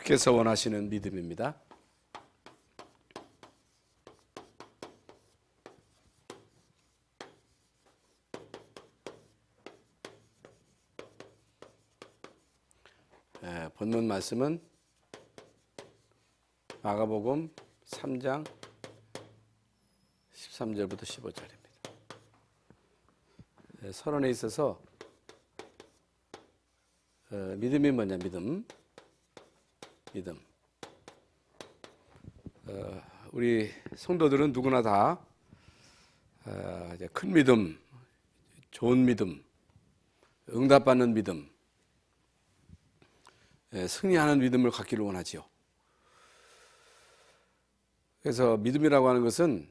주께서 원하시는 믿음입니다. 본문 말씀은 마가복음 3장 13절부터 15절입니다. 서론에 있어서 믿음이 뭐냐, 믿음. 우리 성도들은 누구나 다 큰 믿음, 좋은 믿음, 응답받는 믿음, 승리하는 믿음을 갖기를 원하지요. 그래서 믿음이라고 하는 것은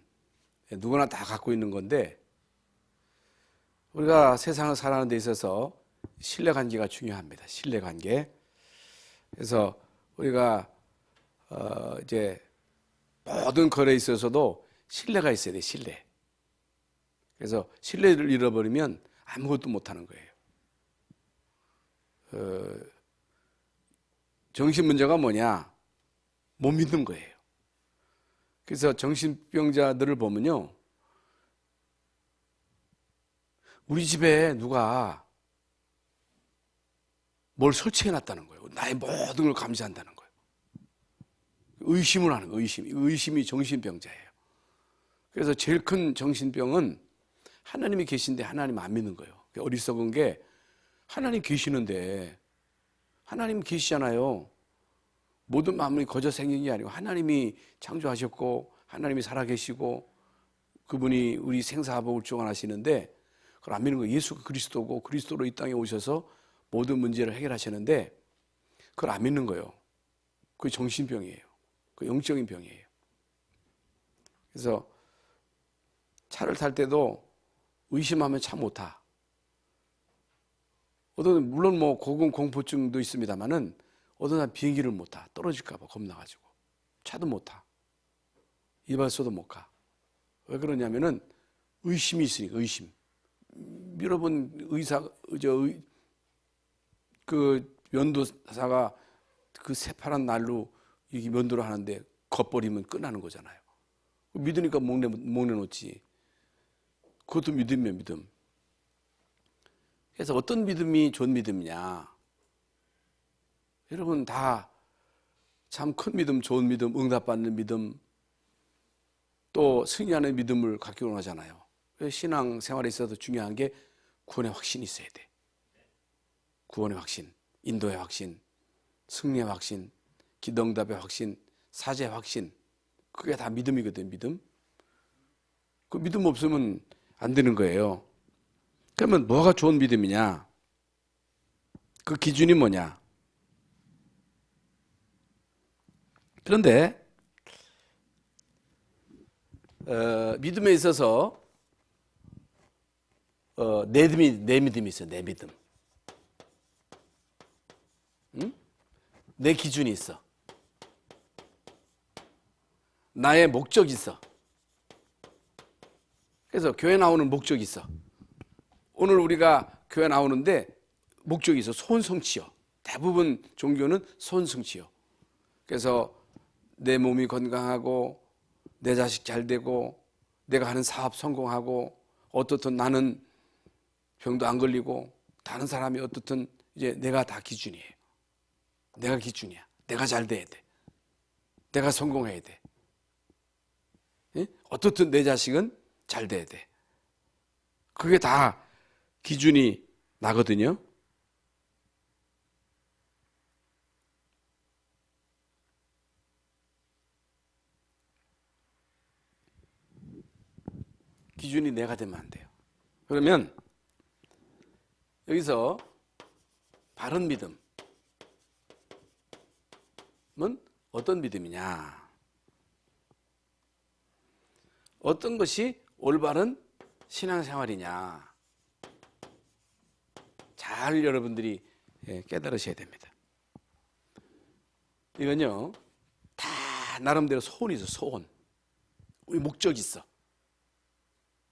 누구나 다 갖고 있는 건데, 우리가 세상을 살아가는 데 있어서 신뢰관계가 중요합니다. 신뢰관계. 그래서 우리가 이제 모든 거래에 있어서도 신뢰가 있어야 돼. 신뢰. 그래서 신뢰를 잃어버리면 아무것도 못하는 거예요. 정신 문제가 뭐냐? 못 믿는 거예요. 그래서 정신병자들을 보면요, 우리 집에 누가 뭘 설치해 놨다는 거예요. 나의 모든 걸 감시한다는 거예요. 의심을 하는 거예요. 의심이 정신병자예요. 그래서 제일 큰 정신병은 하나님이 계신데 하나님 안 믿는 거예요. 어리석은 게, 하나님 계시는데, 하나님 계시잖아요. 모든 만물이 거저 생긴 게 아니고 하나님이 창조하셨고 하나님이 살아계시고 그분이 우리 생사화복을 주관하시는데, 그걸 안 믿는 거예요. 예수가 그리스도고 그리스도로 이 땅에 오셔서 모든 문제를 해결하시는데 그걸 안 믿는 거예요. 그게 정신병이에요. 그 영적인 병이에요. 그래서 차를 탈 때도 의심하면 차 못 타. 물론 뭐 고공공포증도 있습니다만은 어떤 사람 비행기를 못 타. 떨어질까 봐 겁나가지고. 차도 못 타. 이발소도 못 가. 왜 그러냐면은 의심이 있으니까. 의심. 여러분 그 면도사가 그 새파란 날로 이렇게 면도를 하는데 겉버리면 끝나는 거잖아요. 믿으니까 목내놓지. 그것도 믿음이에요, 믿음. 그래서 어떤 믿음이 좋은 믿음이냐? 여러분 다 참 큰 믿음, 좋은 믿음, 응답받는 믿음, 또 승리하는 믿음을 갖기 원하잖아요. 신앙 생활에 있어서 중요한 게 구원의 확신이 있어야 돼. 구원의 확신, 인도의 확신, 승리의 확신, 기도응답의 확신, 사죄의 확신. 그게 다 믿음이거든, 믿음. 그 믿음 없으면 안 되는 거예요. 그러면 뭐가 좋은 믿음이냐? 그 기준이 뭐냐? 그런데 믿음에 있어서 내 믿음이 있어요. 내 믿음. 응? 내 기준이 있어. 나의 목적이 있어. 그래서 교회 나오는 목적이 있어. 오늘 우리가 교회 나오는데 목적이 있어. 소원성취요. 대부분 종교는 소원성취요. 그래서 내 몸이 건강하고 내 자식 잘 되고 내가 하는 사업 성공하고 어떻든 나는 병도 안 걸리고 다른 사람이 어떻든 이제 내가 다 기준이에요. 내가 기준이야. 내가 잘 돼야 돼. 내가 성공해야 돼. 예? 어떻든 내 자식은 잘 돼야 돼. 그게 다 기준이 나거든요. 기준이 내가 되면 안 돼요. 그러면 여기서 바른 믿음은 어떤 믿음이냐? 어떤 것이 올바른 신앙생활이냐? 잘 여러분들이 깨달으셔야 됩니다. 이건요, 다 나름대로 소원이 있어. 소원. 우리 목적이 있어.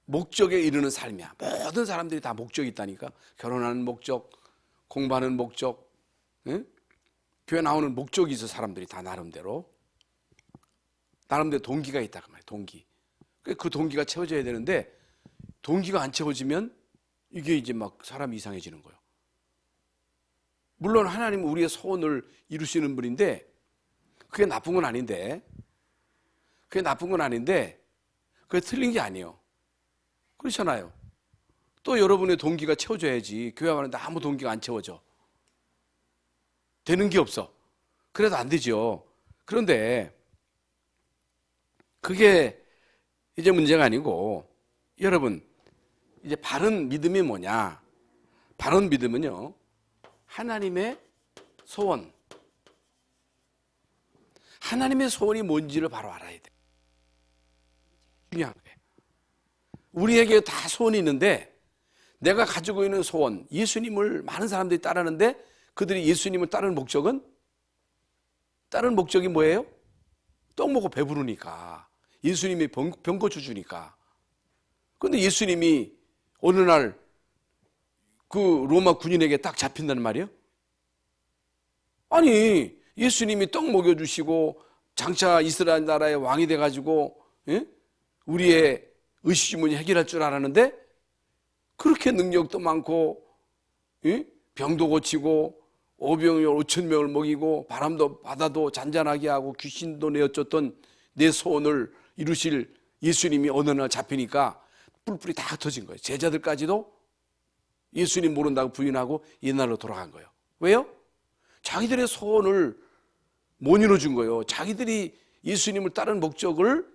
목적에 이르는 삶이야. 모든 사람들이 다 목적이 있다니까. 결혼하는 목적, 공부하는 목적, 응? 교회 나오는 목적이 있어. 사람들이 다 나름대로 동기가 있다 그 말이에요. 동기. 그 동기가 채워져야 되는데 동기가 안 채워지면 이게 이제 막 사람이 이상해지는 거예요. 물론 하나님은 우리의 소원을 이루시는 분인데 그게 나쁜 건 아닌데 그게 틀린 게 아니에요. 그렇잖아요. 또 여러분의 동기가 채워져야지. 교회 가는데 아무 동기가 안 채워져. 되는 게 없어. 그래도 안 되죠. 그런데 그게 이제 문제가 아니고, 여러분 이제 바른 믿음이 뭐냐? 바른 믿음은요, 하나님의 소원, 하나님의 소원이 뭔지를 바로 알아야 돼. 중요한 거예요. 우리에게 다 소원이 있는데 내가 가지고 있는 소원, 예수님을 많은 사람들이 따르는데 그들이 예수님을 따르는 목적이 뭐예요? 떡 먹고 배부르니까. 예수님이 병 고쳐주니까. 그런데 예수님이 어느 날 그 로마 군인에게 딱 잡힌다는 말이에요? 아니, 예수님이 떡 먹여주시고 장차 이스라엘 나라의 왕이 돼가지고 우리의 의식주문이 해결할 줄 알았는데 그렇게 능력도 많고 병도 고치고 5,000명을 먹이고 바다도 잔잔하게 하고 귀신도 내어쫓던 내 소원을 이루실 예수님이 어느 날 잡히니까 뿔뿔이 다 흩어진 거예요. 제자들까지도 예수님 모른다고 부인하고 옛날로 돌아간 거예요. 왜요? 자기들의 소원을 못 이뤄준 거예요. 자기들이 예수님을 따르는 목적을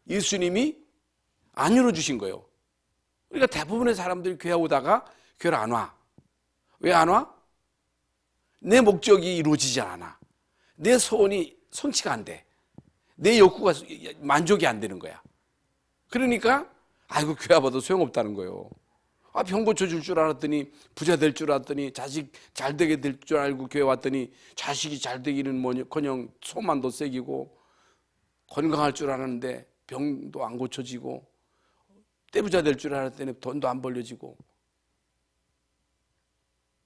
예수님이 안 이뤄주신 거예요. 그러니까 대부분의 사람들이 교회 오다가 교회를 안 와. 왜 안 와? 내 목적이 이루어지지 않아. 내 소원이 성취가 안 돼. 내 욕구가 만족이 안 되는 거야. 그러니까 아이고 교회 와봐도 소용없다는 거예요. 병 고쳐줄 줄 알았더니, 부자 될 줄 알았더니, 자식 잘 되게 될 줄 알고 교회 왔더니 자식이 잘 되기는 뭐냐커녕 소만도 새기고 건강할 줄 알았는데 병도 안 고쳐지고 떼부자 될 줄 알았더니 돈도 안 벌려지고.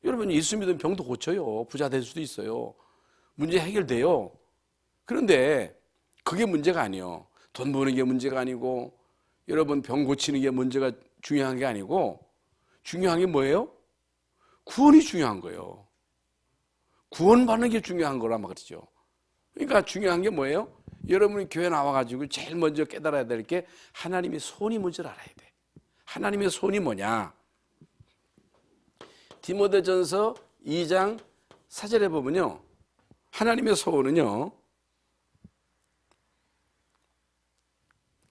여러분, 예수 믿으면 병도 고쳐요. 부자 될 수도 있어요. 문제 해결돼요. 그런데 그게 문제가 아니에요. 돈 버는 게 문제가 아니고, 여러분 병 고치는 게 문제가 중요한 게 아니고, 중요한 게 뭐예요? 구원이 중요한 거예요. 구원받는 게 중요한 거란 말이죠. 그러니까 중요한 게 뭐예요? 여러분이 교회 나와가지고 제일 먼저 깨달아야 될 게 하나님의 소원이 뭔지를 알아야 돼. 하나님의 소원이 뭐냐? 디모데전서 2장 4절에 보면요, 하나님의 소원은요,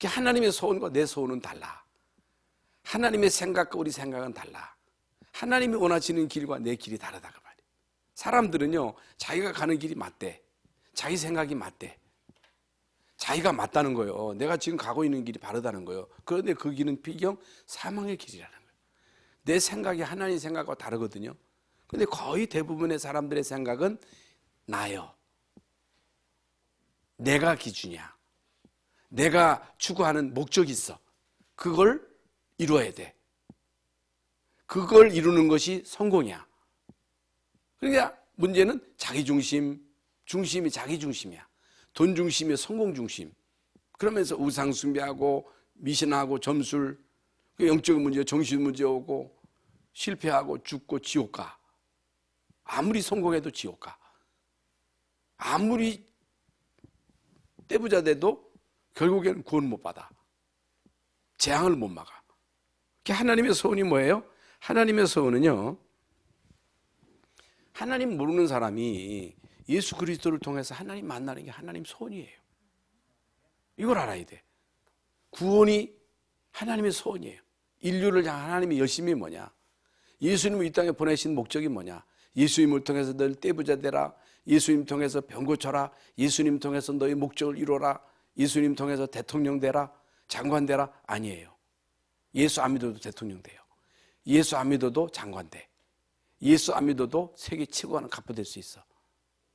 하나님의 소원과 내 소원은 달라. 하나님의 생각과 우리 생각은 달라. 하나님이 원하시는 길과 내 길이 다르다 그 말이에요. 사람들은요, 자기가 가는 길이 맞대. 자기 생각이 맞대. 자기가 맞다는 거예요. 내가 지금 가고 있는 길이 바르다는 거예요. 그런데 그 길은 비경 사망의 길이라는 거예요. 내 생각이 하나님 생각과 다르거든요. 그런데 거의 대부분의 사람들의 생각은 나요. 내가 기준이야. 내가 추구하는 목적이 있어. 그걸 이루어야 돼. 그걸 이루는 것이 성공이야. 그러니까 문제는 자기중심, 중심이 자기중심이야. 돈 중심이 성공 중심. 그러면서 우상 숭배하고 미신하고 점술, 영적인 문제, 정신 문제 오고 실패하고 죽고 지옥 가. 아무리 성공해도 지옥 가. 아무리 떼부자 돼도 결국에는 구원 못 받아. 재앙을 못 막아. 하나님의 소원이 뭐예요? 하나님의 소원은요, 하나님 모르는 사람이 예수 그리스도를 통해서 하나님 만나는 게 하나님 소원이에요. 이걸 알아야 돼. 구원이 하나님의 소원이에요. 인류를 향한 하나님의 열심이 뭐냐? 예수님을 이 땅에 보내신 목적이 뭐냐? 예수님을 통해서 널 떼부자 되라. 예수님 통해서 병 고쳐라. 예수님 통해서 너의 목적을 이루어라. 예수님 통해서 대통령 되라. 장관 되라. 아니에요. 예수 안 믿어도 대통령 돼요. 예수 안 믿어도 장관 돼. 예수 안 믿어도 세계 최고하는 갑부 될 수 있어.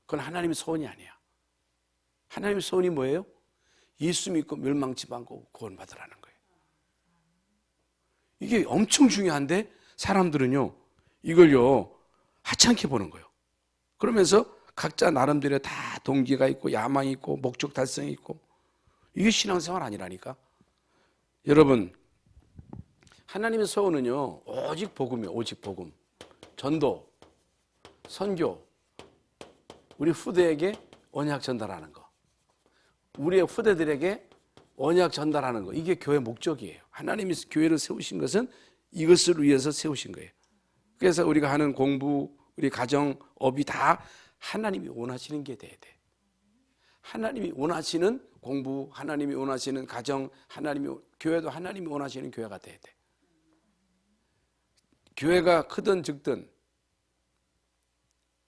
그건 하나님의 소원이 아니야. 하나님의 소원이 뭐예요? 예수 믿고 멸망치 말고 구원 받으라는 거예요. 이게 엄청 중요한데 사람들은요, 이걸요 하찮게 보는 거예요. 그러면서 각자 나름대로 다 동기가 있고 야망이 있고 목적 달성이 있고 이게 신앙생활 아니라니까. 여러분 하나님의 소원은요 오직 복음이에요. 오직 복음. 전도, 선교, 우리 후대에게 언약 전달하는 거, 우리의 후대들에게 언약 전달하는 거, 이게 교회 목적이에요. 하나님이 교회를 세우신 것은 이것을 위해서 세우신 거예요. 그래서 우리가 하는 공부, 우리 가정, 업이 다 하나님이 원하시는 게 돼야 돼. 하나님이 원하시는 공부, 하나님이 원하시는 가정, 교회도 하나님이 원하시는 교회가 돼야 돼. 교회가 크든 적든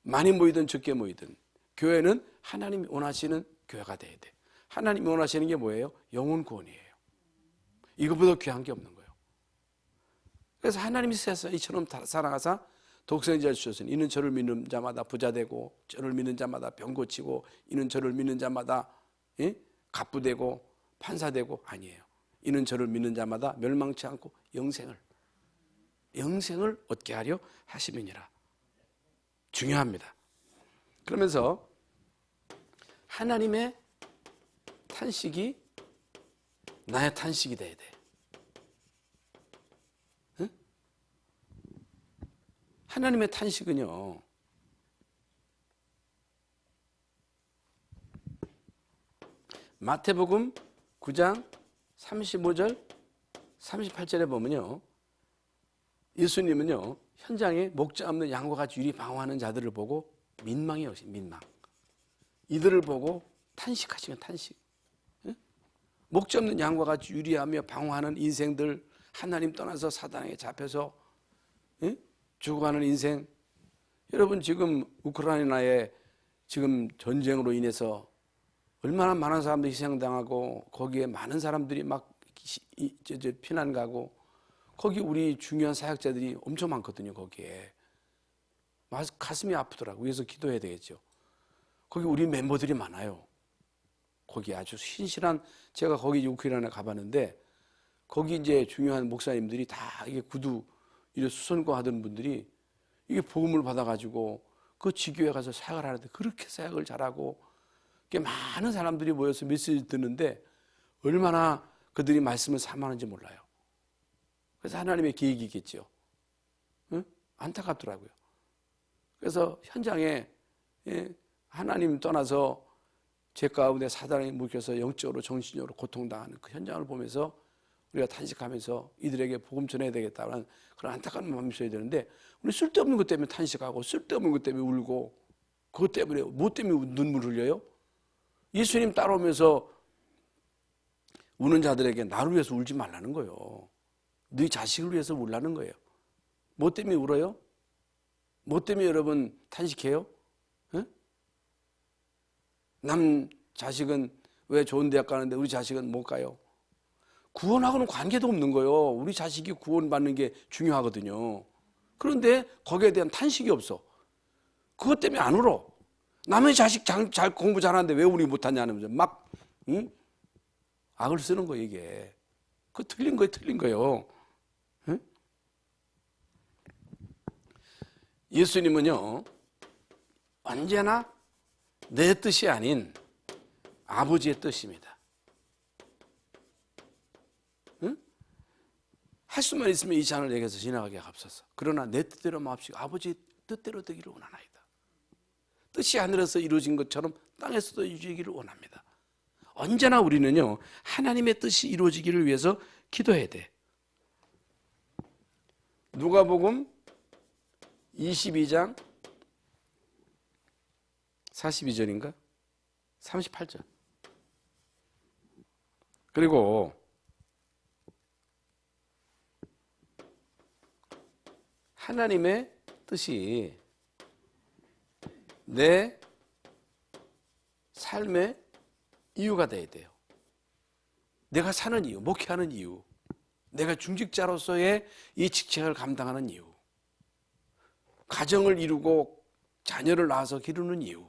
많이 모이든 적게 모이든 교회는 하나님이 원하시는 교회가 돼야 돼. 하나님이 원하시는 게 뭐예요? 영혼 구원이에요. 이것보다 귀한 게 없는 거예요. 그래서 하나님이 세상에 이처럼 살아가사 독생자를 주셨으니 이는 저를 믿는 자마다 부자 되고 저를 믿는 자마다 병 고치고 이는 저를 믿는 자마다 갑부되고 판사되고 아니에요. 이는 저를 믿는 자마다 멸망치 않고 영생을 얻게 하려 하심이니라. 중요합니다. 그러면서 하나님의 탄식이 나의 탄식이 돼야 돼. 응? 하나님의 탄식은요 마태복음 9장 35절 38절에 보면요 예수님은요 현장에 목자 없는 양과 같이 유리 방황하는 자들을 보고 민망해 오신 민망. 이들을 보고 탄식하시면 탄식. 응? 목자 없는 양과 같이 유리하며 방황하는 인생들, 하나님 떠나서 사단에게 잡혀서 죽어가는 인생. 여러분 지금 우크라이나에 지금 전쟁으로 인해서 얼마나 많은 사람들이 희생당하고 거기에 많은 사람들이 막 피난 가고 거기 우리 중요한 사역자들이 엄청 많거든요. 거기에 가슴이 아프더라고요. 그래서 기도해야 되겠죠. 거기 우리 멤버들이 많아요. 거기 아주 신실한, 제가 거기 우크라이나 가봤는데 거기 이제 중요한 목사님들이 다 이게 구두 이래 수선고 하던 분들이 이게 복음을 받아가지고 그 지교회 가서 사역을 하는데 그렇게 사역을 잘하고 많은 사람들이 모여서 메시지 듣는데 얼마나 그들이 말씀을 사모하는지 몰라요. 그래서 하나님의 계획이겠죠. 응? 안타깝더라고요. 그래서 현장에 하나님 떠나서 죄 가운데 사단에 묶여서 영적으로 정신적으로 고통당하는 그 현장을 보면서 우리가 탄식하면서 이들에게 복음 전해야 되겠다는 그런 안타까운 마음이 있어야 되는데 우리 쓸데없는 것 때문에 탄식하고 쓸데없는 것 때문에 울고 그것 때문에 뭐 때문에 눈물 흘려요? 예수님 따라오면서 우는 자들에게 나를 위해서 울지 말라는 거예요. 네 자식을 위해서 울라는 거예요. 뭐 때문에 울어요? 뭐 때문에 여러분 탄식해요? 에? 남 자식은 왜 좋은 대학 가는데 우리 자식은 못 가요? 구원하고는 관계도 없는 거예요. 우리 자식이 구원받는 게 중요하거든요. 그런데 거기에 대한 탄식이 없어. 그것 때문에 안 울어. 남의 자식 잘 공부 잘하는데 왜 우리 못하냐는 막 악을 쓰는 거예요. 이게 그거 틀린 거예요. 응? 예수님은요 언제나 내 뜻이 아닌 아버지의 뜻입니다. 응? 할 수만 있으면 이 잔을 내게서 지나가게 하옵소서. 그러나 내 뜻대로 마옵시고 아버지의 뜻대로 되기를 원하나이다. 뜻이 하늘에서 이루어진 것처럼 땅에서도 이루어지기를 원합니다. 언제나 우리는요 하나님의 뜻이 이루어지기를 위해서 기도해야 돼. 누가복음 22장 42절인가? 38절. 그리고 하나님의 뜻이 내 삶의 이유가 돼야 돼요. 내가 사는 이유, 목회하는 이유, 내가 중직자로서의 이 직책을 감당하는 이유, 가정을 이루고 자녀를 낳아서 기르는 이유,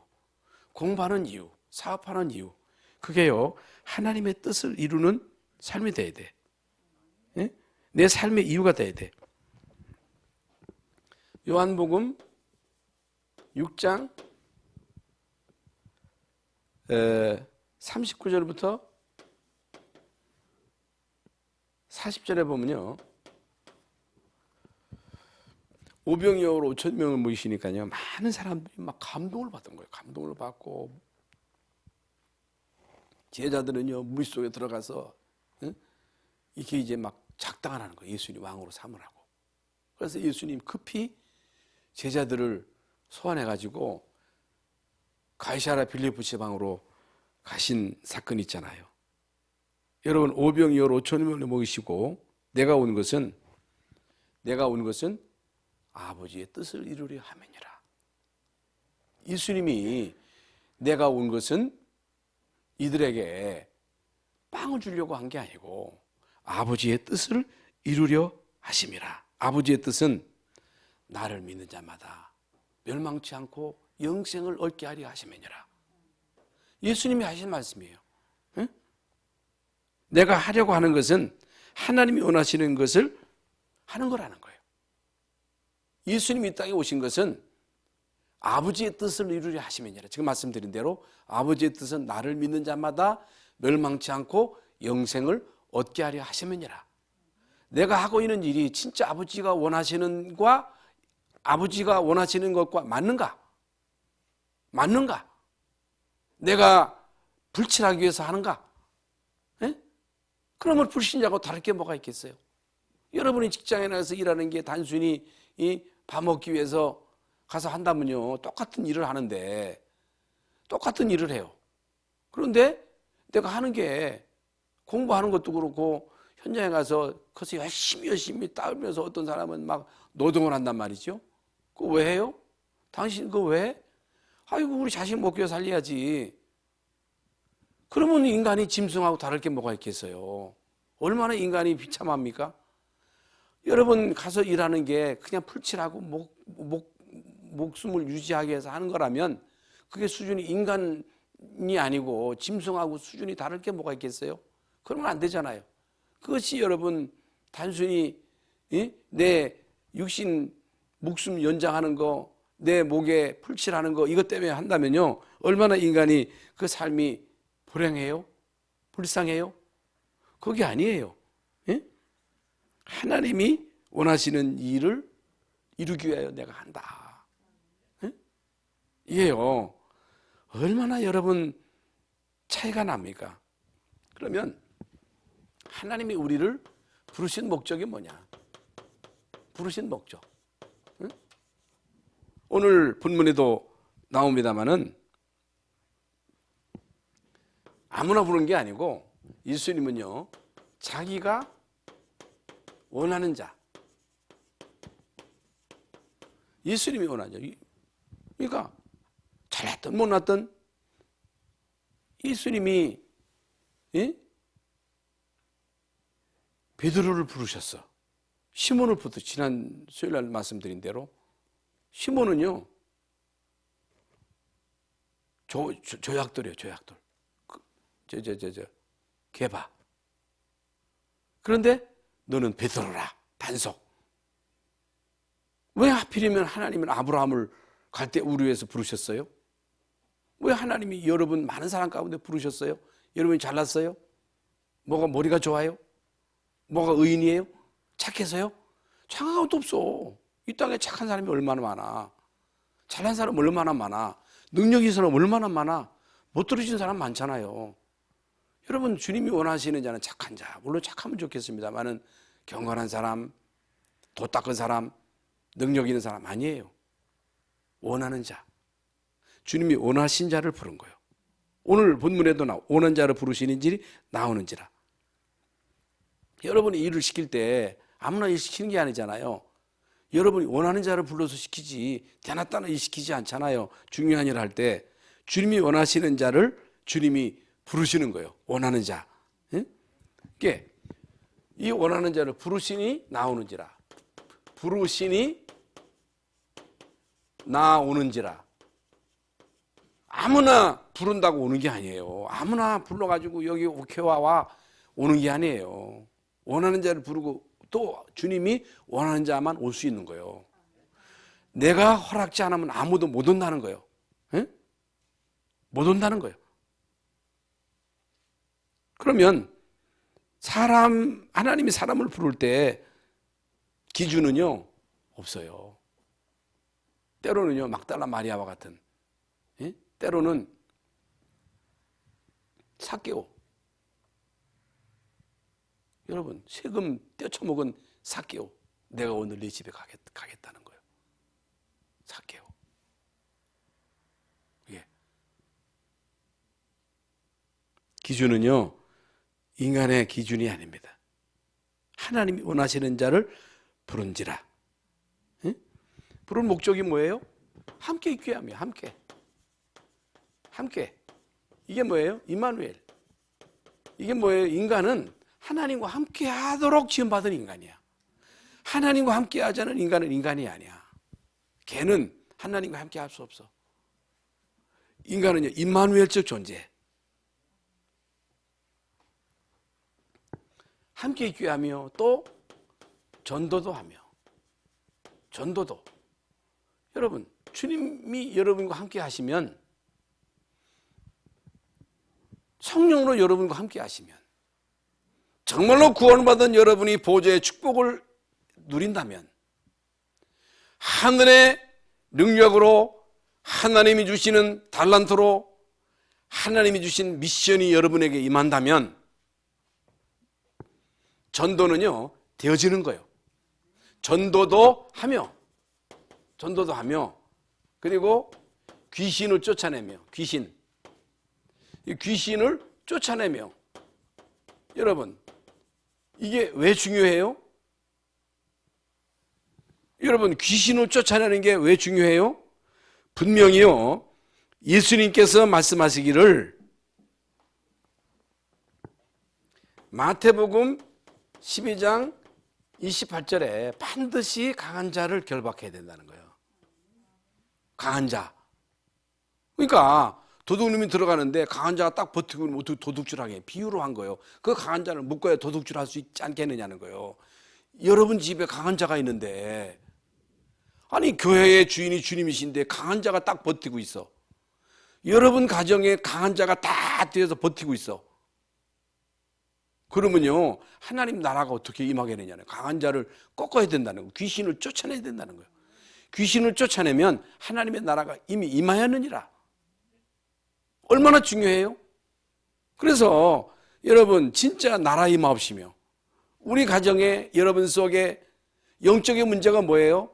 공부하는 이유, 사업하는 이유, 그게요 하나님의 뜻을 이루는 삶이 돼야 돼. 예? 내 삶의 이유가 돼야 돼. 요한복음 6장 39절부터 40절에 보면요. 오병이어로 5천 명을 모이시니까요. 많은 사람들이 막 감동을 받은 거예요. 감동을 받고 제자들은요 물속에 들어가서 이게 이제 막 작당을 하는 거예요. 예수님 왕으로 삼으라고. 그래서 예수님 급히 제자들을 소환해가지고 가이사랴 빌립보 지방으로 가신 사건이 있잖아요. 여러분 오병이어로 5천 명을 모이시고 내가 온 것은 아버지의 뜻을 이루려 함이니라. 예수님이 내가 온 것은 이들에게 빵을 주려고 한 게 아니고 아버지의 뜻을 이루려 하심이라. 아버지의 뜻은 나를 믿는 자마다 멸망치 않고 영생을 얻게 하려 하심이니라. 예수님이 하신 말씀이에요. 응? 내가 하려고 하는 것은 하나님이 원하시는 것을 하는 거라는 거예요. 예수님이 이 땅에 오신 것은 아버지의 뜻을 이루려 하심이니라. 지금 말씀드린 대로 아버지의 뜻은 나를 믿는 자마다 멸망치 않고 영생을 얻게 하려 하심이니라. 내가 하고 있는 일이 진짜 아버지가 원하시는 것과 맞는가? 내가 불신하기 위해서 하는가? 에? 그러면 불신자하고 다를 게 뭐가 있겠어요? 여러분이 직장에 나가서 일하는 게 단순히 밥 먹기 위해서 가서 한다면요 똑같은 일을 하는데 똑같은 일을 해요. 그런데 내가 하는 게 공부하는 것도 그렇고 현장에 가서 그래서 열심히 따르면서 어떤 사람은 막 노동을 한단 말이죠. 그거 왜 해요? 당신 그거 왜 해? 아이고 우리 자식 먹여 살려야지. 그러면 인간이 짐승하고 다를 게 뭐가 있겠어요? 얼마나 인간이 비참합니까? 여러분 가서 일하는 게 그냥 풀칠하고 목숨을 유지하기 위해서 하는 거라면 그게 수준이 인간이 아니고 짐승하고 수준이 다를 게 뭐가 있겠어요? 그러면 안 되잖아요. 그것이 여러분 단순히 내 육신 목숨 연장하는 거, 내 목에 풀칠하는 거 이것 때문에 한다면요 얼마나 인간이 그 삶이 불행해요? 불쌍해요? 그게 아니에요. 하나님이 원하시는 일을 이루기 위하여 내가 한다. 이게요 얼마나 여러분 차이가 납니까? 그러면 하나님이 우리를 부르신 목적이 뭐냐? 부르신 목적. 오늘 본문에도 나옵니다마는 아무나 부른 게 아니고 예수님은요 자기가 원하는 자, 예수님이 원하죠. 그러니까 잘났든 못났든 예수님이 베드로를 부르셨어. 시몬을 부르 지난 수요일날 말씀드린 대로 시몬은요 조약돌이에요. 조약돌. 개바. 그런데 너는 베드로라. 단속. 왜 하필이면 하나님은 아브라함을 갈대 우르에서 부르셨어요? 왜 하나님이 여러분 많은 사람 가운데 부르셨어요? 여러분이 잘났어요? 뭐가 머리가 좋아요? 뭐가 의인이에요? 착해서요? 착한 것도 없어. 이 땅에 착한 사람이 얼마나 많아. 잘난 사람 얼마나 많아. 능력이 있는 사람 얼마나 많아. 못 들어진 사람 많잖아요. 여러분 주님이 원하시는 자는 착한 자. 물론 착하면 좋겠습니다만은 경건한 사람, 도 닦은 사람, 능력 있는 사람 아니에요. 원하는 자. 주님이 원하신 자를 부른 거예요. 오늘 본문에도 원하는 자를 부르시는지 나오는지라. 여러분이 일을 시킬 때 아무나 일 시키는 게 아니잖아요. 여러분이 원하는 자를 불러서 시키지 대낮다나 일 시키지 않잖아요. 중요한 일을 할 때 주님이 원하시는 자를 주님이 부르시는 거예요. 원하는 자. 이게 이 원하는 자를 부르시니 나오는지라. 부르시니 나오는지라. 아무나 부른다고 오는 게 아니에요. 아무나 불러가지고 여기 와 오는 게 아니에요. 원하는 자를 부르고 또 주님이 원하는 자만 올 수 있는 거예요. 내가 허락지 않으면 아무도 못 온다는 거예요. 못 온다는 거예요. 그러면 하나님이 사람을 부를 때 기준은요, 없어요. 때로는요, 막달라 마리아와 같은, 예? 때로는 삭개오. 여러분, 세금 떼쳐먹은 삭개오. 내가 오늘 네 집에 가겠다는 거예요. 삭개오. 예. 기준은요, 인간의 기준이 아닙니다. 하나님이 원하시는 자를 부른지라. 예? 부른 목적이 뭐예요? 함께 있게 하며, 함께. 이게 뭐예요? 임마누엘. 이게 뭐예요? 인간은 하나님과 함께 하도록 지음받은 인간이야. 하나님과 함께 하자는 인간은 인간이 아니야. 걔는 하나님과 함께 할 수 없어. 인간은요, 임마누엘적 존재. 함께 있게 하며 또 전도도 하며. 전도도. 여러분, 주님이 여러분과 함께 하시면, 성령으로 여러분과 함께 하시면, 정말로 구원받은 여러분이 보좌의 축복을 누린다면, 하늘의 능력으로 하나님이 주시는 달란트로 하나님이 주신 미션이 여러분에게 임한다면, 전도는요, 되어지는 거예요. 전도도 하며, 그리고 귀신을 쫓아내며, 귀신을 쫓아내며. 여러분, 이게 왜 중요해요? 여러분, 귀신을 쫓아내는 게 왜 중요해요? 분명히요, 예수님께서 말씀하시기를 마태복음 12장 28절에 반드시 강한 자를 결박해야 된다는 거예요. 강한 자. 그러니까 도둑놈이 들어가는데 강한 자가 딱 버티고 있으면 어떻게 도둑질하게 비유로 한 거예요. 그 강한 자를 묶어야 도둑질할 수 있지 않겠느냐는 거예요. 여러분 집에 강한 자가 있는데, 아니 교회의 주인이 주님이신데 강한 자가 딱 버티고 있어. 여러분 가정에 강한 자가 다 뒤에서 버티고 있어. 그러면요, 하나님 나라가 어떻게 임하겠느냐는, 강한 자를 꺾어야 된다는 거예요. 귀신을 쫓아내야 된다는 거예요. 귀신을 쫓아내면 하나님의 나라가 이미 임하였느니라. 얼마나 중요해요? 그래서 여러분, 진짜 나라 임하옵시며, 우리 가정에 여러분 속에 영적인 문제가 뭐예요?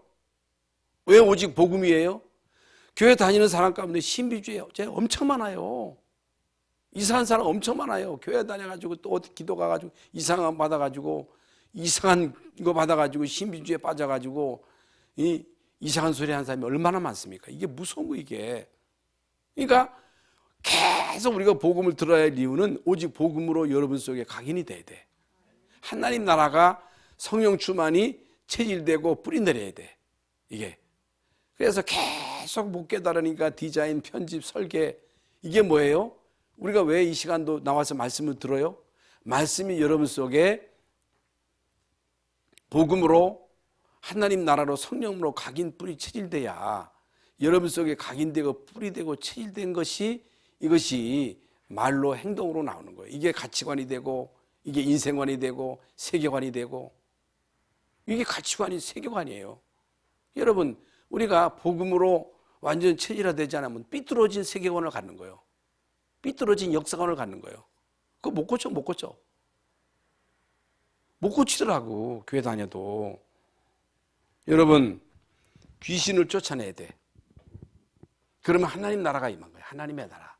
왜 오직 복음이에요? 교회 다니는 사람 가운데 신비주의 엄청 많아요. 이상한 사람 엄청 많아요. 교회 다녀가지고 또 어디 기도 가가지고 이상한 거 받아가지고, 이상한 거 받아가지고 신비주의에 빠져가지고 이상한 소리 하는 사람이 얼마나 많습니까? 이게 무서운 거, 이게. 그러니까 계속 우리가 복음을 들어야 할 이유는 오직 복음으로 여러분 속에 각인이 돼야 돼. 하나님 나라가 성령 충만이 체질되고 뿌리 내려야 돼, 이게. 그래서 계속 못 깨달으니까 디자인, 편집, 설계, 이게 뭐예요? 우리가 왜 이 시간도 나와서 말씀을 들어요? 말씀이 여러분 속에 복음으로 하나님 나라로 성령으로 각인, 뿌리, 체질돼야 여러분 속에 각인되고 뿌리되고 체질된 것이, 이것이 말로 행동으로 나오는 거예요. 이게 가치관이 되고, 이게 인생관이 되고, 세계관이 되고, 이게 가치관이 세계관이에요. 여러분, 우리가 복음으로 완전 체질화되지 않으면 삐뚤어진 세계관을 갖는 거예요. 삐뚤어진 역사관을 갖는 거예요. 그거 못 고쳐. 못 고치더라고, 교회 다녀도. 여러분, 귀신을 쫓아내야 돼. 그러면 하나님 나라가 임한 거예요. 하나님의 나라.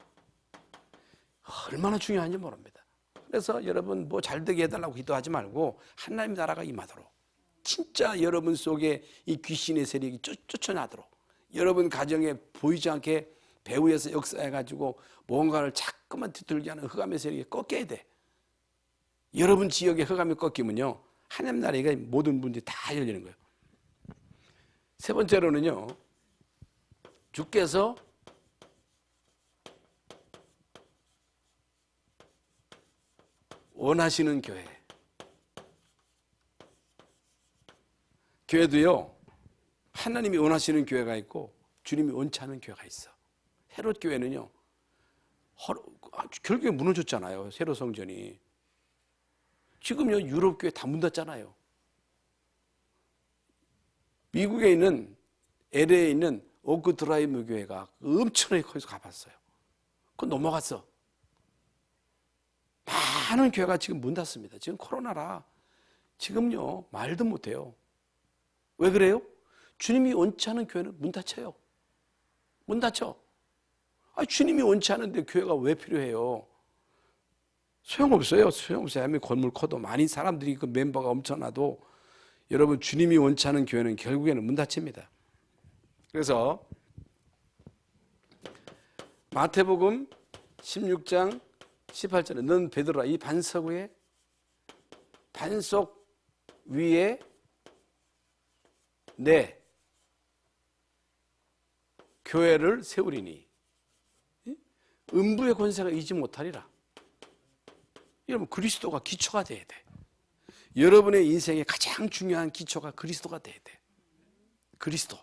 얼마나 중요한지 모릅니다. 그래서 여러분, 뭐 잘되게 해달라고 기도하지 말고 하나님 나라가 임하도록, 진짜 여러분 속에 이 귀신의 세력이 쫓아나도록, 여러분 가정에 보이지 않게 배후에서 역사해가지고 뭔가를 자꾸만 뒤틀게 하는 흑암의 세력이 꺾여야 돼. 여러분 지역에 흑암이 꺾이면요, 하나님 나라가 모든 문들이 다 열리는 거예요. 세 번째로는요, 주께서 원하시는 교회. 교회도요, 하나님이 원하시는 교회가 있고 주님이 원치 않은 교회가 있어. 헤롯 교회는요, 결국에 무너졌잖아요. 새로 성전이. 지금요 유럽 교회 다 문 닫잖아요. 미국에 있는 LA에 있는 오크 드라이브 교회가 엄청나게 거기서 가봤어요. 그건 넘어갔어. 많은 교회가 지금 문 닫습니다. 지금 코로나라 지금요 말도 못해요. 왜 그래요? 주님이 원치 않은 교회는 문 닫혀요. 문 닫혀. 주님이 원치 않은데 교회가 왜 필요해요? 소용없어요. 소용없어요. 아무리 건물 커도 많이 사람들이 그 멤버가 엄청나도 여러분 주님이 원치 않은 교회는 결국에는 문 닫힙니다. 그래서 마태복음 16장 18절에 넌 베드로라 이 반석 위에 반석 위에 내 교회를 세우리니 음부의 권세가 이기지 못하리라. 여러분 그리스도가 기초가 돼야 돼. 여러분의 인생의 가장 중요한 기초가 그리스도가 돼야 돼. 그리스도.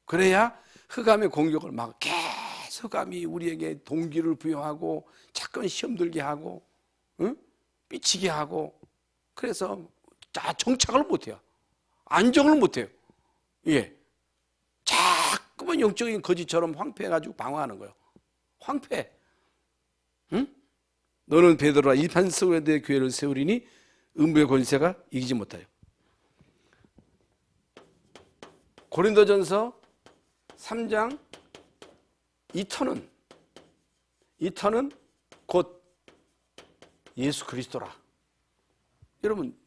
그래야 흑암의 공격을 막 계속 흑암이 우리에게 동기를 부여하고 자꾸 시험 들게 하고 삐치게 하고 그래서 정착을 못해요. 안정을 못해요. 예. 자꾸만 영적인 거지처럼 황폐해가지고 방황하는 거예요. 황폐. 응? 너는 베드로라 이 반석 위에 내 교회를 세우리니 음부의 권세가 이기지 못하여. 고린도전서 3장 2터는 곧 예수 그리스도라. 여러분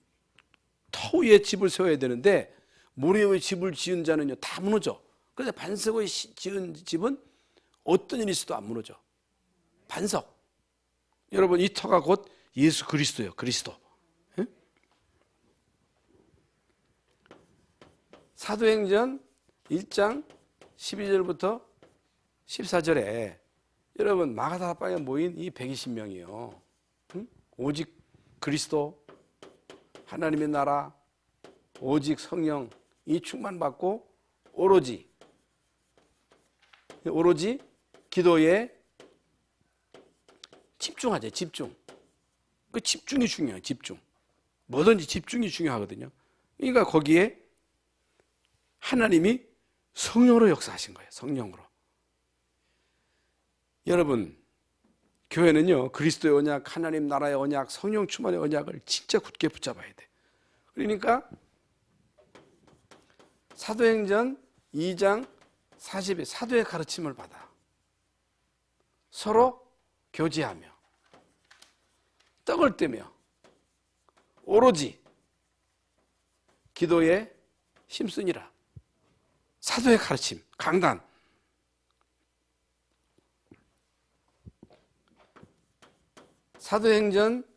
터 위에 집을 세워야 되는데 모래 위에 집을 지은 자는요 다 무너져. 그래서 반석 위에 지은 집은 어떤 일이 있어도 안 무너져. 반석. 여러분 이 터가 곧 예수 그리스도예요. 그리스도. 응? 사도행전 1장 12절부터 14절에 여러분 마가다락방에 모인 이 120명이요. 응? 오직 그리스도 하나님의 나라 오직 성령 이 충만받고 오로지 기도에 집중하자. 집중. 그 집중이 중요해요. 집중. 뭐든지 집중이 중요하거든요. 그러니까 거기에 하나님이 성령으로 역사하신 거예요. 성령으로. 여러분 교회는요 그리스도의 언약, 하나님 나라의 언약, 성령 충만의 언약을 진짜 굳게 붙잡아야 돼. 그러니까 사도행전 2장 40에 사도의 가르침을 받아 서로 교제하며 떡을 떼며 오로지 기도에 힘쓰니라. 사도의 가르침, 강단. 사도행전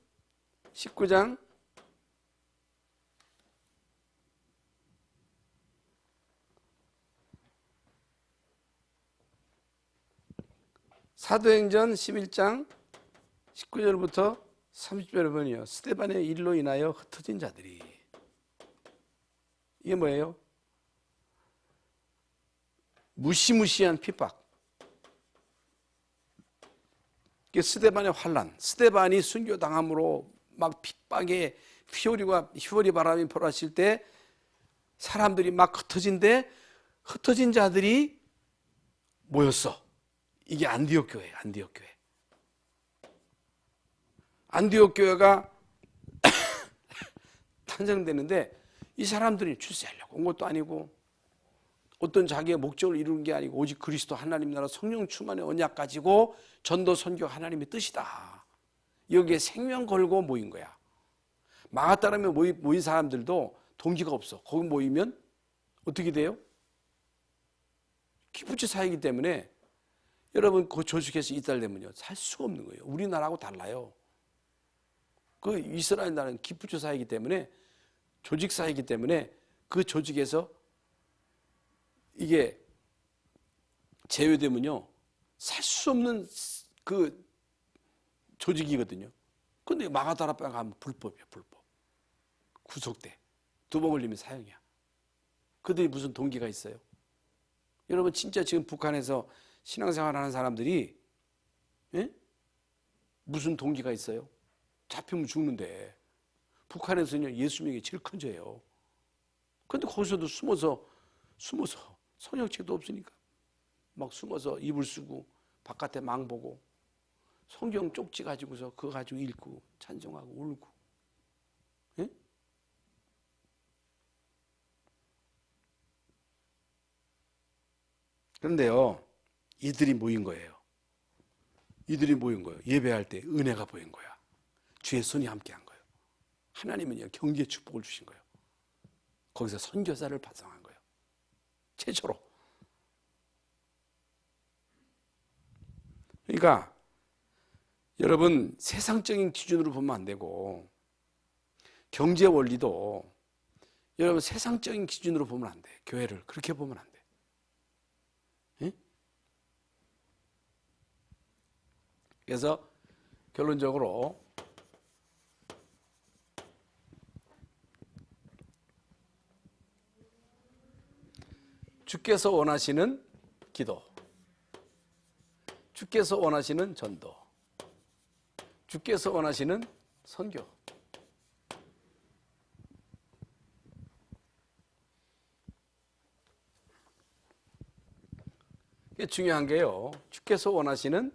19장 사도행전 11장 19절부터 30절에 보면요. 스데반의 일로 인하여 흩어진 자들이 이게 뭐예요? 무시무시한 핍박. 이게 스데반의 환란. 스데반이 순교당함으로 막 핍박에 휘오리 바람이 불었을 때 사람들이 막 흩어진데 흩어진 자들이 모였어. 이게 안디옥 교회예요. 안디옥 교회. 안디옥 교회가 탄생되는데 이 사람들이 출세하려고 온 것도 아니고 어떤 자기의 목적을 이루는 게 아니고 오직 그리스도 하나님 나라 성령 충만의 언약 가지고 전도 선교 하나님의 뜻이다. 여기에 생명 걸고 모인 거야. 마가다락에 모인 사람들도 동기가 없어. 거기 모이면 어떻게 돼요? 기부치 사이기 때문에 여러분 그 조직에서 이탈되면요 살 수가 없는 거예요. 우리나라하고 달라요. 그 이스라엘 나라는 기부치 사이기 때문에 조직 사이기 때문에 그 조직에서 이게 제외되면요 살 수 없는 그 조직이거든요. 근데 마가다락방 가면 불법이야. 불법. 구속돼. 2번 걸리면 사형이야. 그들이 무슨 동기가 있어요? 여러분 진짜 지금 북한에서 신앙생활하는 사람들이 예? 무슨 동기가 있어요? 잡히면 죽는데. 북한에서는 예수 믿는 게 제일 큰 죄예요. 그런데 거기서도 숨어서 선역책도 없으니까 막 숨어서 이불 쓰고 바깥에 망 보고 성경 쪽지 가지고서 그거 가지고 읽고 찬송하고 울고. 예? 그런데요, 이들이 모인 거예요. 예배할 때 은혜가 보인 거야. 주의 손이 함께한 거예요. 하나님은요, 경제의 축복을 주신 거예요. 거기서 선교사를 발송한 거예요. 최초로. 그러니까 여러분, 세상적인 기준으로 보면 안 되고 경제 원리도 여러분 세상적인 기준으로 보면 안 돼. 교회를 그렇게 보면 안 돼. 예? 그래서 결론적으로 주께서 원하시는 기도, 주께서 원하시는 전도, 주께서 원하시는 선교. 이게 중요한 게요, 주께서 원하시는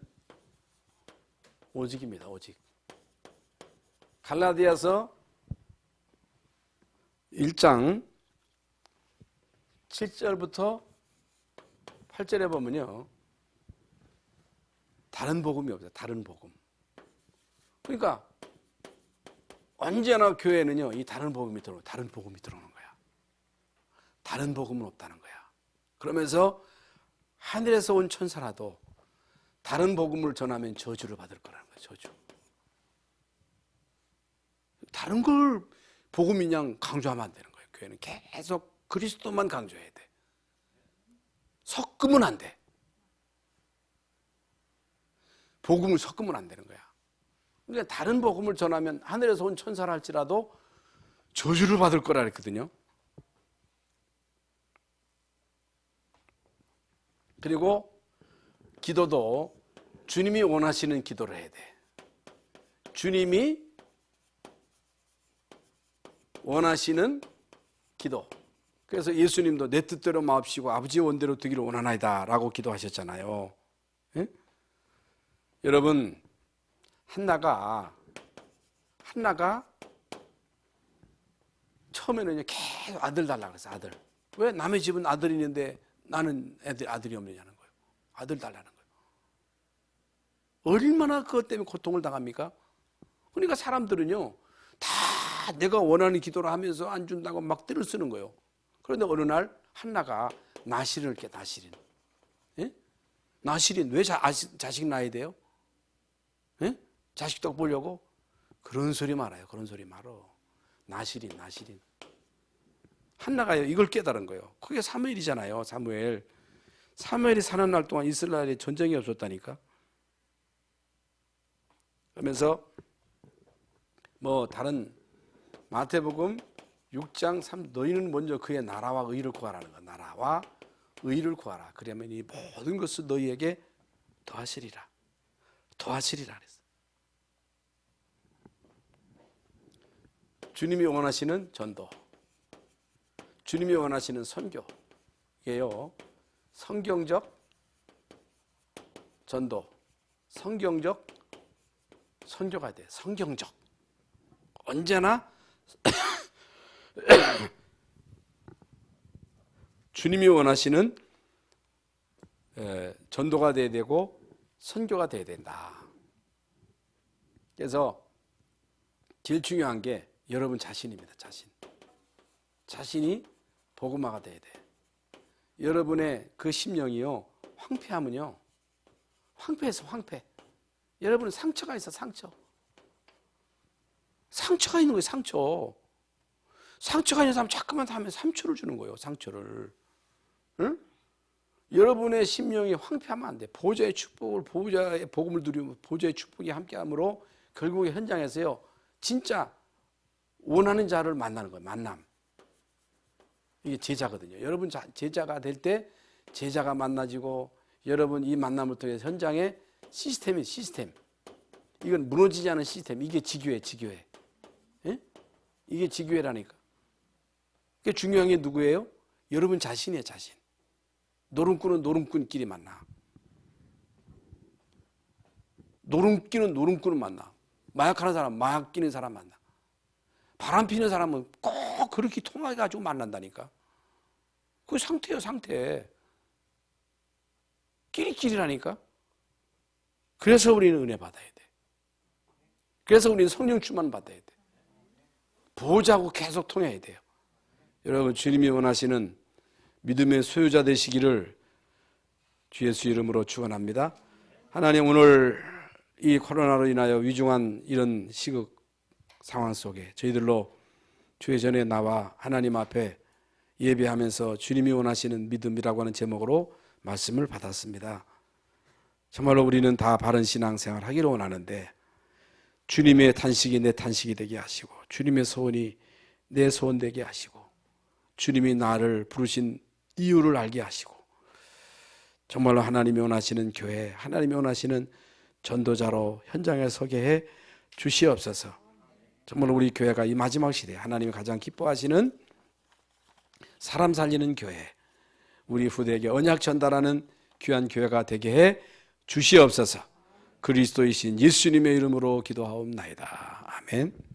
오직입니다. 오직. 갈라디아서 1장 7절부터 8절에 보면요, 다른 복음이 없어요. 다른 복음. 그러니까 언제나 교회는요, 이 다른 복음이 들어오는 거야. 다른 복음은 없다는 거야. 그러면서 하늘에서 온 천사라도 다른 복음을 전하면 저주를 받을 거라는 거예요. 저주. 다른 걸 복음이냥 강조하면 안 되는 거예요. 교회는 계속 그리스도만 강조해야 돼. 섞으면 안 돼. 복음을 섞으면 안 되는 거야. 그러니까 다른 복음을 전하면 하늘에서 온 천사라 할지라도 저주를 받을 거라 그랬거든요. 그리고 기도도 주님이 원하시는 기도를 해야 돼. 주님이 원하시는 기도. 그래서 예수님도 내 뜻대로 마옵시고 아버지의 원대로 되기를 원하나이다 라고 기도하셨잖아요. 예? 여러분, 한나가 처음에는 계속 아들 달라고 그랬어. 아들. 왜 남의 집은 아들이 있는데 나는 아들이 없느냐는 거예요. 아들 달라는 거예요. 얼마나 그것 때문에 고통을 당합니까? 그러니까 사람들은요, 다 내가 원하는 기도를 하면서 안 준다고 막 떼를 쓰는 거예요. 그런데 어느 날 한나가 나실을 깨. 나실인. 예? 나실인. 왜 자식 낳아야 돼요? 예? 자식도 보려고? 그런 소리 말아요. 그런 소리 말어. 나실인. 한나가요, 이걸 깨달은 거예요. 그게 사무엘이잖아요. 사무엘이 사는 날 동안 이스라엘에 전쟁이 없었다니까. 그러면서 뭐 다른 마태복음 6장 3, 너희는 먼저 그의 나라와 의를 구하라는 거야. 나라와 의를 구하라. 그러면 이 모든 것을 너희에게 더하시리라. 그랬어. 주님이 원하시는 전도, 주님이 원하시는 선교, 이게요, 성경적 전도, 성경적 선교가 돼. 성경적. 언제나 주님이 원하시는 전도가 돼야 되고 선교가 돼야 된다. 그래서 제일 중요한 게 여러분 자신입니다. 자신이 복음화가 돼야 돼. 여러분의 그 심령이요, 황폐하면요, 황폐해서 황폐. 여러분은 상처가 있어. 상처가 있는 거예요. 상처가 있는 사람 자꾸만 하면 상처를 주는 거예요. 상처를. 응? 여러분의 심령이 황폐하면 안 돼. 보호자의 복음을 누리면 보호자의 축복이 함께함으로 결국에 현장에서요, 진짜 원하는 자를 만나는 거예요. 만남. 이게 제자거든요. 여러분 제자가 될 때 제자가 만나지고, 여러분 이 만남을 통해서 현장에 시스템이 시스템. 이건 무너지지 않은 시스템. 이게 지교회, 지교회. 예? 이게 지교회라니까. 그게 중요한 게 누구예요? 여러분 자신이에요, 자신. 노름꾼은 노름꾼끼리 만나. 노름끼는 노름꾼을 만나. 마약하는 사람, 마약 끼는 사람 만나. 바람 피는 사람은 꼭 그렇게 통해가지고 만난다니까. 그 상태예요, 상태. 끼리끼리라니까. 그래서 우리는 은혜 받아야 돼. 그래서 우리는 성령 충만 받아야 돼. 보호자하고 계속 통해야 돼요. 여러분, 주님이 원하시는 믿음의 소유자 되시기를 주 예수 이름으로 축원합니다. 하나님, 오늘 이 코로나로 인하여 위중한 이런 시국 상황 속에 저희들로 주의 전에 나와 하나님 앞에 예배하면서 주님이 원하시는 믿음이라고 하는 제목으로 말씀을 받았습니다. 정말로 우리는 다 바른 신앙생활 하기를 원하는데 주님의 탄식이 내 탄식이 되게 하시고 주님의 소원이 내 소원 되게 하시고 주님이 나를 부르신 이유를 알게 하시고 정말로 하나님이 원하시는 교회, 하나님이 원하시는 전도자로 현장에 서게 해 주시옵소서. 정말로 우리 교회가 이 마지막 시대에 하나님이 가장 기뻐하시는 사람 살리는 교회, 우리 후대에게 언약 전달하는 귀한 교회가 되게 해 주시옵소서. 그리스도이신 예수님의 이름으로 기도하옵나이다. 아멘.